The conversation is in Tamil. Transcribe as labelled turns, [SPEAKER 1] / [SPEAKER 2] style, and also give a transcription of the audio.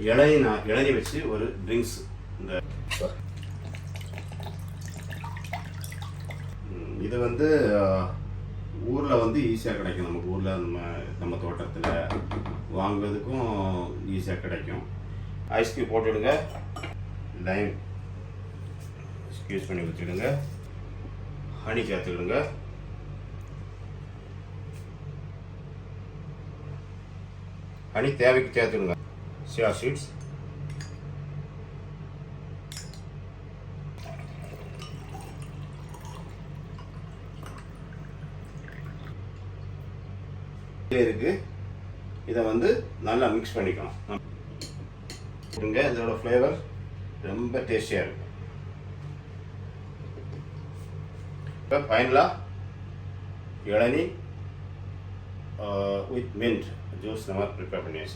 [SPEAKER 1] இளநீ வச்சு ஒரு ட்ரிங்க்ஸ். இந்த இது வந்து ஊரில் வந்து ஈஸியாக கிடைக்கும். நமக்கு ஊரில் நம்ம தோட்டத்தில் வாங்குறதுக்கும் ஈஸியாக கிடைக்கும். ஐஸ் கியூப் போட்டுவிடுங்க, லைம் ஸ்க்யூஸ் பண்ணி வச்சுடுங்க, ஹனி சேர்த்துக்கிடுங்க. ஹனி தேவைக்கு சேர்த்துடுங்க. சியா சீட்ஸ், இருக்கு. இதை வந்து நல்லா மிக்ஸ் பண்ணிக்கணும். இதோட ஃப்ளேவர் ரொம்ப டேஸ்டியாக இருக்கும். இப்போ ஃபைனலாக இளநீ வித் மின்ட் ஜூஸ் நம்ம ப்ரிப்பேர் பண்ணியாச்சு.